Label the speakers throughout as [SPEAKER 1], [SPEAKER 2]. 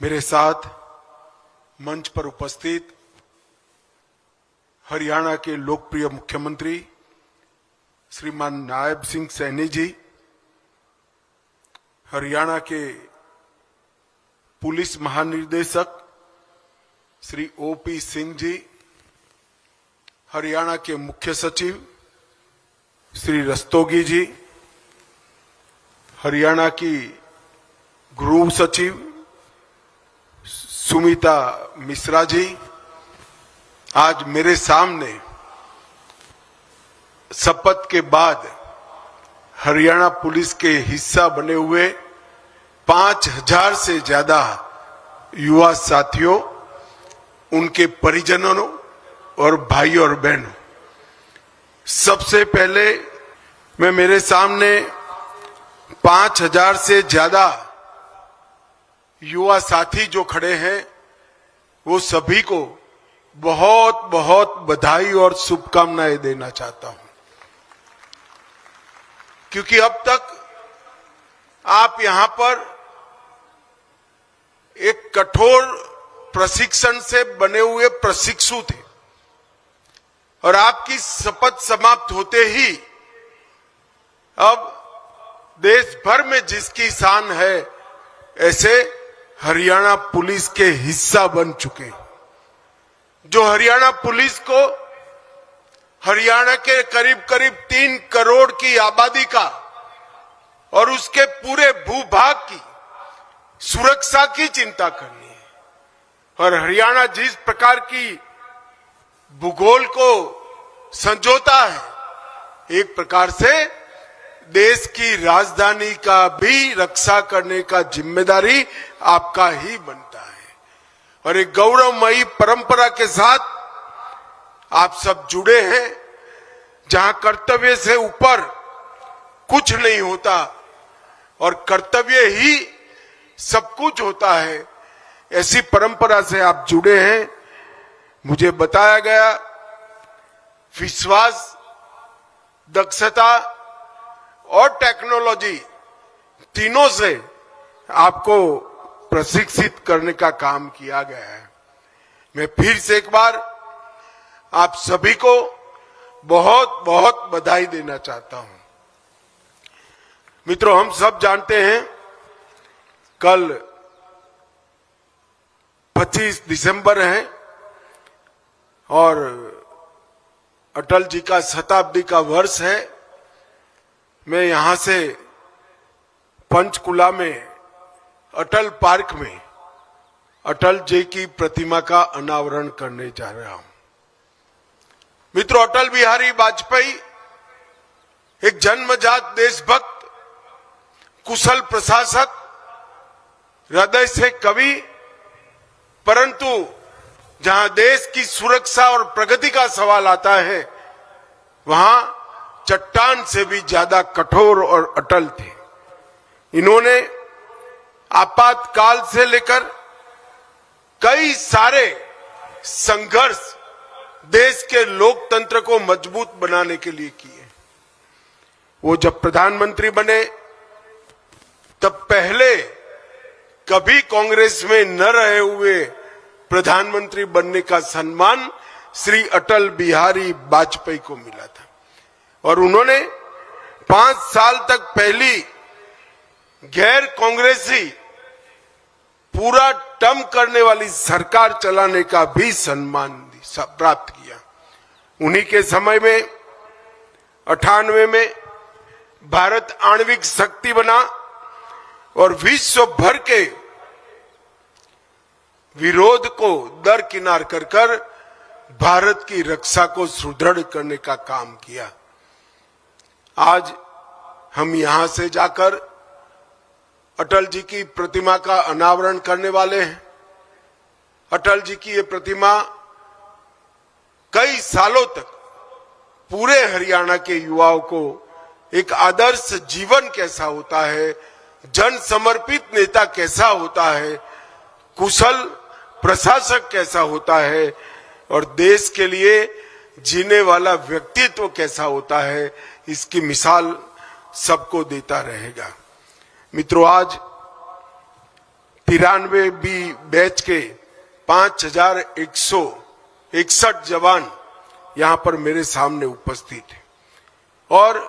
[SPEAKER 1] मेरे साथ मंच पर उपस्थित हरियाणा के लोकप्रिय मुख्यमंत्री श्रीमान नायब सिंह सैनी जी, हरियाणा के पुलिस महानिदेशक श्री ओपी सिंह जी, हरियाणा के मुख्य सचिव श्री रस्तोगी जी, हरियाणा की गृह सचिव सुमिता मिश्रा जी, आज मेरे सामने शपथ के बाद हरियाणा पुलिस के हिस्सा बने हुए 5000 से ज्यादा युवा साथियों, उनके परिजनों और भाइयों और बहनों, सबसे पहले मैं मेरे सामने 5000 से ज्यादा युवा साथी जो खड़े हैं वो सभी को बहुत बहुत बधाई और शुभकामनाएं देना चाहता हूं, क्योंकि अब तक आप यहां पर एक कठोर प्रशिक्षण से बने हुए प्रशिक्षु थे और आपकी शपथ समाप्त होते ही अब देश भर में जिसकी शान है ऐसे हरियाणा पुलिस के हिस्सा बन चुके, जो हरियाणा पुलिस को हरियाणा के करीब करीब 3 करोड़ की आबादी का और उसके पूरे भूभाग की सुरक्षा की चिंता करनी है। और हरियाणा जिस प्रकार की भूगोल को संजोता है, एक प्रकार से देश की राजधानी का भी रक्षा करने का जिम्मेदारी आपका ही बनता है। और एक गौरवमयी परंपरा के साथ आप सब जुड़े हैं, जहां कर्तव्य से ऊपर कुछ नहीं होता और कर्तव्य ही सब कुछ होता है, ऐसी परंपरा से आप जुड़े हैं। मुझे बताया गया विश्वास, दक्षता और टेक्नोलॉजी तीनों से आपको प्रशिक्षित करने का काम किया गया है। मैं फिर से एक बार आप सभी को बहुत बहुत बधाई देना चाहता हूं। मित्रों, हम सब जानते हैं कल 25 दिसंबर है और अटल जी का शताब्दी का वर्ष है। मैं यहां से पंचकुला में अटल पार्क में अटल जी की प्रतिमा का अनावरण करने जा रहा हूं। मित्रों, अटल बिहारी वाजपेयी एक जन्मजात देशभक्त, कुशल प्रशासक, हृदय से कवि, परंतु जहां देश की सुरक्षा और प्रगति का सवाल आता है वहां चट्टान से भी ज्यादा कठोर और अटल थे। इन्होंने आपातकाल से लेकर कई सारे संघर्ष देश के लोकतंत्र को मजबूत बनाने के लिए किए। वो जब प्रधानमंत्री बने तब पहले कभी कांग्रेस में न रहे हुए प्रधानमंत्री बनने का सम्मान श्री अटल बिहारी वाजपेयी को मिला था और उन्होंने 5 साल तक पहली गैर कांग्रेसी पूरा टर्म करने वाली सरकार चलाने का भी सम्मान प्राप्त किया। उन्हीं के समय में 98 में भारत आणविक शक्ति बना और विश्व भर के विरोध को दरकिनार कर भारत की रक्षा को सुदृढ़ करने का काम किया। आज हम यहां से जाकर अटल जी की प्रतिमा का अनावरण करने वाले हैं। अटल जी की ये प्रतिमा कई सालों तक पूरे हरियाणा के युवाओं को एक आदर्श जीवन कैसा होता है, जन समर्पित नेता कैसा होता है, कुशल प्रशासक कैसा होता है और देश के लिए जीने वाला व्यक्तित्व कैसा होता है, इसकी मिसाल सबको देता रहेगा। मित्रों, आज 93 बैच के 5161 जवान यहां पर मेरे सामने उपस्थित है। और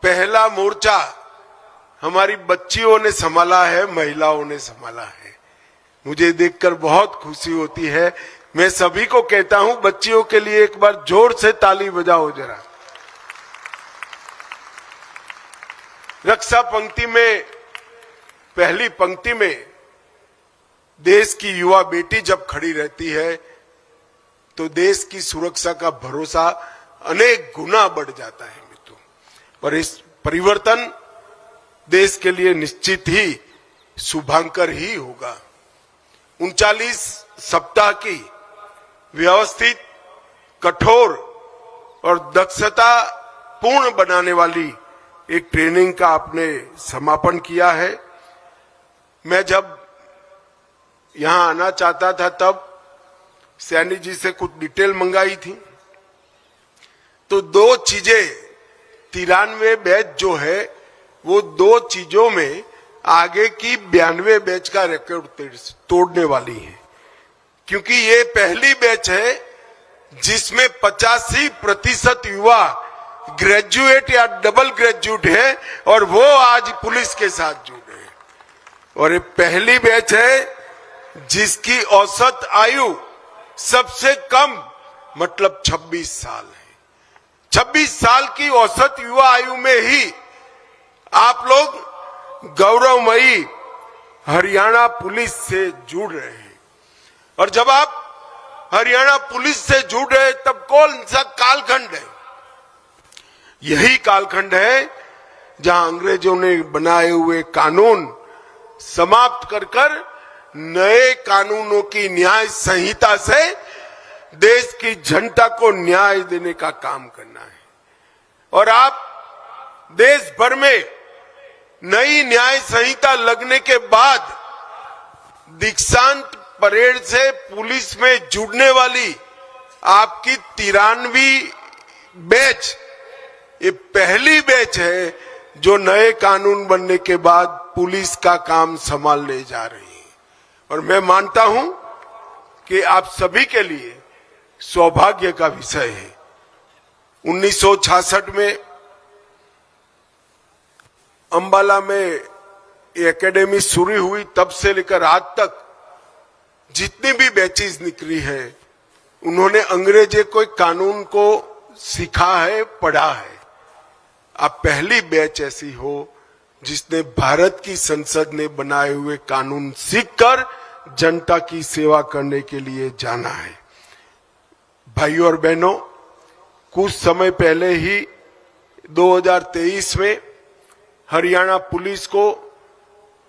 [SPEAKER 1] पहला मोर्चा हमारी बच्चियों ने संभाला है, महिलाओं ने संभाला है। मुझे देखकर बहुत खुशी होती है। मैं सभी को कहता हूं, बच्चियों के लिए एक बार जोर से ताली बजाओ जरा। रक्षा पंक्ति में, पहली पंक्ति में देश की युवा बेटी जब खड़ी रहती है तो देश की सुरक्षा का भरोसा अनेक गुना बढ़ जाता है मित्रों। और इस परिवर्तन देश के लिए निश्चित ही शुभांकर ही होगा। 39 सप्ताह की व्यवस्थित, कठोर और दक्षता पूर्ण बनाने वाली एक ट्रेनिंग का आपने समापन किया है। मैं जब यहां आना चाहता था तब सैनी जी से कुछ डिटेल मंगाई थी, तो दो चीजें 93 बैच जो है वो दो चीजों में आगे की 92 बैच का रिकॉर्ड तोड़ने वाली है। क्योंकि ये पहली बैच है जिसमें 85% युवा ग्रेजुएट या डबल ग्रेजुएट है और वो आज पुलिस के साथ जुड़े हैं। और ये पहली बैच है जिसकी औसत आयु सबसे कम मतलब 26 साल है। 26 साल की औसत युवा आयु में ही आप लोग गौरवमयी हरियाणा पुलिस से जुड़ रहे हैं। और जब आप हरियाणा पुलिस से जुड़ रहे हैं तब कौन सा कालखंड है? यही कालखंड है जहां अंग्रेजों ने बनाए हुए कानून समाप्त कर नए कानूनों की न्याय संहिता से देश की जनता को न्याय देने का काम करना है। और आप देश भर में नई न्याय संहिता लगने के बाद दीक्षांत परेड से पुलिस में जुड़ने वाली आपकी 93 बैच, ये पहली बैच है जो नए कानून बनने के बाद पुलिस का काम संभालने जा रही है। और मैं मानता हूं कि आप सभी के लिए सौभाग्य का विषय है। 1966 में अंबाला में एकेडमी शुरू हुई, तब से लेकर आज तक जितनी भी बैचेस निकली है उन्होंने अंग्रेजी कोई कानून को सीखा है, पढ़ा है। अब पहली बैच ऐसी हो जिसने भारत की संसद ने बनाए हुए कानून सीखकर जनता की सेवा करने के लिए जाना है। भाइयों और बहनों, कुछ समय पहले ही 2023 में हरियाणा पुलिस को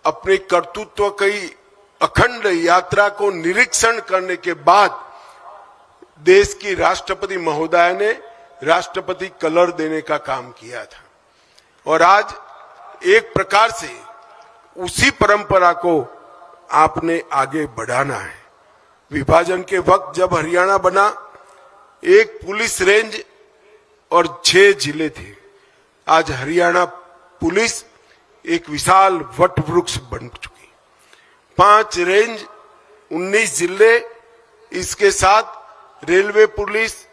[SPEAKER 1] अपने कर्तृत्व की अखंड यात्रा को निरीक्षण करने के बाद देश की राष्ट्रपति महोदया ने राष्ट्रपति कलर देने का काम किया था। और आज एक प्रकार से उसी परंपरा को आपने आगे बढ़ाना है। विभाजन के वक्त जब हरियाणा बना, एक पुलिस रेंज और 6 जिले थे। आज हरियाणा पुलिस एक विशाल वट वृक्ष बन चुकी। 5 रेंज, 19 जिले, इसके साथ रेलवे पुलिस,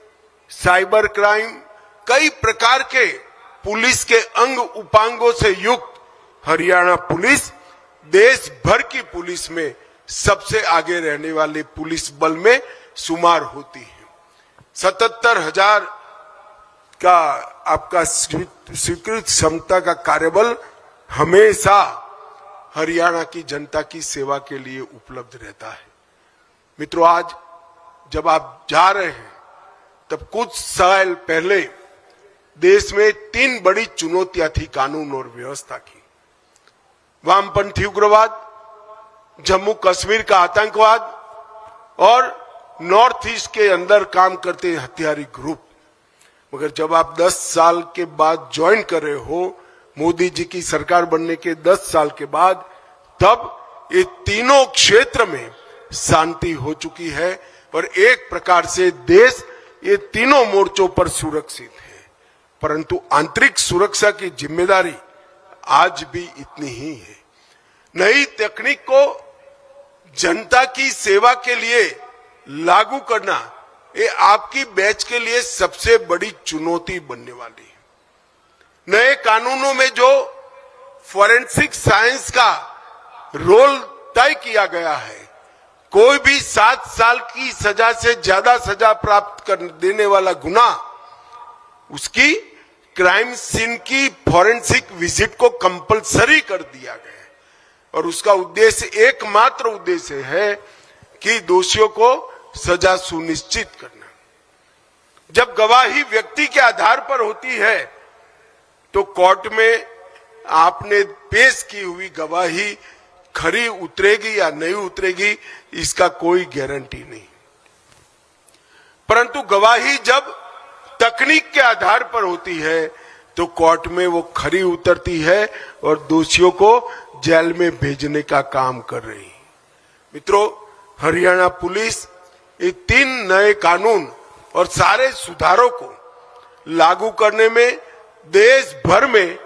[SPEAKER 1] साइबर क्राइम, कई प्रकार के पुलिस के अंग उपांगों से युक्त हरियाणा पुलिस देश भर की पुलिस में सबसे आगे रहने वाले पुलिस बल में शुमार होती है। 77,000 का आपका स्वीकृत क्षमता का कार्यबल हमेशा हरियाणा की जनता की सेवा के लिए उपलब्ध रहता है। मित्रों, आज जब आप जा रहे हैं तब कुछ साल पहले देश में 3 बड़ी चुनौतियां थी कानून और व्यवस्था की। वामपंथी उग्रवाद, जम्मू कश्मीर का आतंकवाद और नॉर्थ ईस्ट के अंदर काम करते हथियारी ग्रुप। मगर जब आप 10 साल के बाद ज्वाइन कर रहे हो, मोदी जी की सरकार बनने के 10 साल के बाद, तब ये तीनों क्षेत्र में शांति हो चुकी है और एक प्रकार से देश ये तीनों मोर्चों पर सुरक्षित है। परंतु आंतरिक सुरक्षा की जिम्मेदारी आज भी इतनी ही है। नई तकनीक को जनता की सेवा के लिए लागू करना ये आपकी बैच के लिए सबसे बड़ी चुनौती बनने वाली है। नए कानूनों में जो फॉरेंसिक साइंस का रोल तय किया गया है, कोई भी 7 साल की सजा से ज्यादा सजा प्राप्त कर देने वाला गुनाह, उसकी क्राइम सीन की फॉरेंसिक विजिट को कंपलसरी कर दिया गया है। और उसका उद्देश्य, एकमात्र उद्देश्य है कि दोषियों को सजा सुनिश्चित करना। जब गवाही व्यक्ति के आधार पर होती है तो कोर्ट में आपने पेश की हुई गवाही खरी उतरेगी या नहीं उतरेगी, इसका कोई गारंटी नहीं। परंतु गवाही जब तकनीक के आधार पर होती है तो कोर्ट में वो खरी उतरती है और दोषियों को जेल में भेजने का काम कर रही है। मित्रों, हरियाणा पुलिस ये 3 नए कानून और सारे सुधारों को लागू करने में देश भर में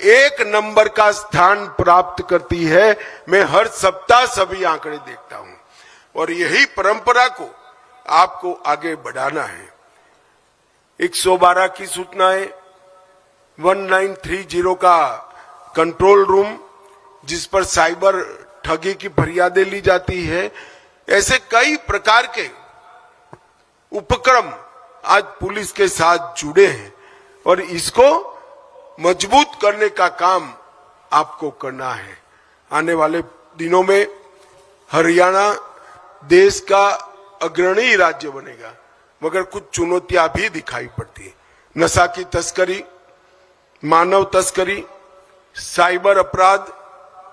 [SPEAKER 1] 1 नंबर का स्थान प्राप्त करती है। मैं हर सप्ताह सभी आंकड़े देखता हूं और यही परंपरा को आपको आगे बढ़ाना है। 112 की सूचनाएं, 1930 का कंट्रोल रूम जिस पर साइबर ठगी की फरियादें ली जाती है, ऐसे कई प्रकार के उपक्रम आज पुलिस के साथ जुड़े हैं और इसको मजबूत करने का काम आपको करना है। आने वाले दिनों में हरियाणा देश का अग्रणी राज्य बनेगा, मगर कुछ चुनौतियां भी दिखाई पड़ती है। नशा की तस्करी, मानव तस्करी, साइबर अपराध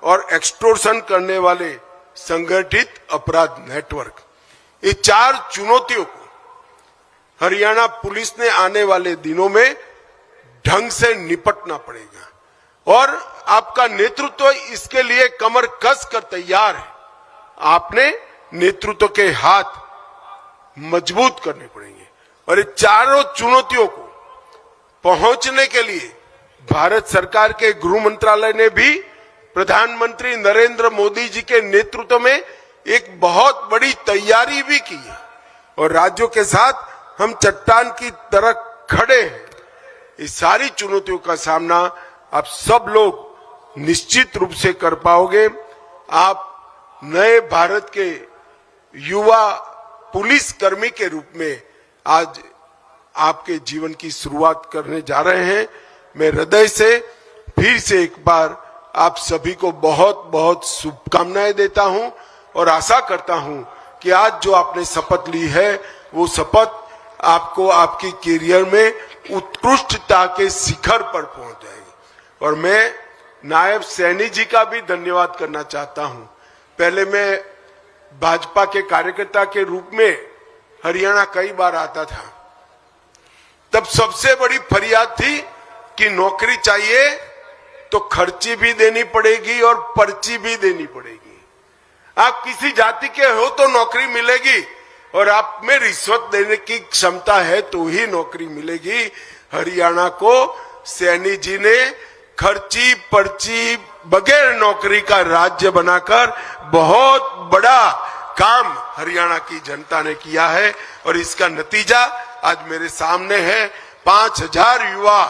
[SPEAKER 1] और एक्सटोर्शन करने वाले संगठित अपराध नेटवर्क, ये 4 चुनौतियों को हरियाणा पुलिस ने आने वाले दिनों में ढंग से निपटना पड़ेगा और आपका नेतृत्व इसके लिए कमर कस कर तैयार है। आपने नेतृत्व के हाथ मजबूत करने पड़ेंगे और ये चारों चुनौतियों को पहुंचने के लिए भारत सरकार के गृह मंत्रालय ने भी प्रधानमंत्री नरेंद्र मोदी जी के नेतृत्व में एक बहुत बड़ी तैयारी भी की है और राज्यों के साथ हम चट्टान की तरह खड़े हैं। इस सारी चुनौतियों का सामना आप सब लोग निश्चित रूप से कर पाओगे। आप नए भारत के युवा पुलिस कर्मी के रूप में आज आपके जीवन की शुरुआत करने जा रहे हैं। मैं हृदय से फिर से एक बार आप सभी को बहुत बहुत शुभकामनाएं देता हूं और आशा करता हूं कि आज जो आपने शपथ ली है वो शपथ आपको आपकी करियर में उत्कृष्टता के शिखर पर पहुंच जाएगी। और मैं नायब सैनी जी का भी धन्यवाद करना चाहता हूं। पहले मैं भाजपा के कार्यकर्ता के रूप में हरियाणा कई बार आता था, तब सबसे बड़ी फरियाद थी कि नौकरी चाहिए तो खर्ची भी देनी पड़ेगी और पर्ची भी देनी पड़ेगी। आप किसी जाति के हो तो नौकरी मिलेगी और आप में रिश्वत देने की क्षमता है तो ही नौकरी मिलेगी। हरियाणा को सैनी जी ने खर्ची पर्ची बगैर नौकरी का राज्य बनाकर बहुत बड़ा काम हरियाणा की जनता ने किया है और इसका नतीजा आज मेरे सामने है। 5000 युवा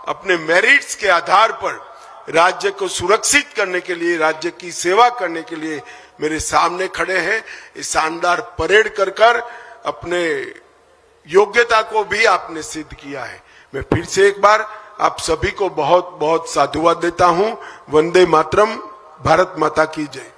[SPEAKER 1] अपने मेरिट्स के आधार पर राज्य को सुरक्षित करने के लिए, राज्य की सेवा करने के लिए मेरे सामने खड़े हैं। इस शानदार परेड कर अपने योग्यता को भी आपने सिद्ध किया है। मैं फिर से एक बार आप सभी को बहुत बहुत साधुवाद देता हूं। वंदे मातरम। भारत माता की जय।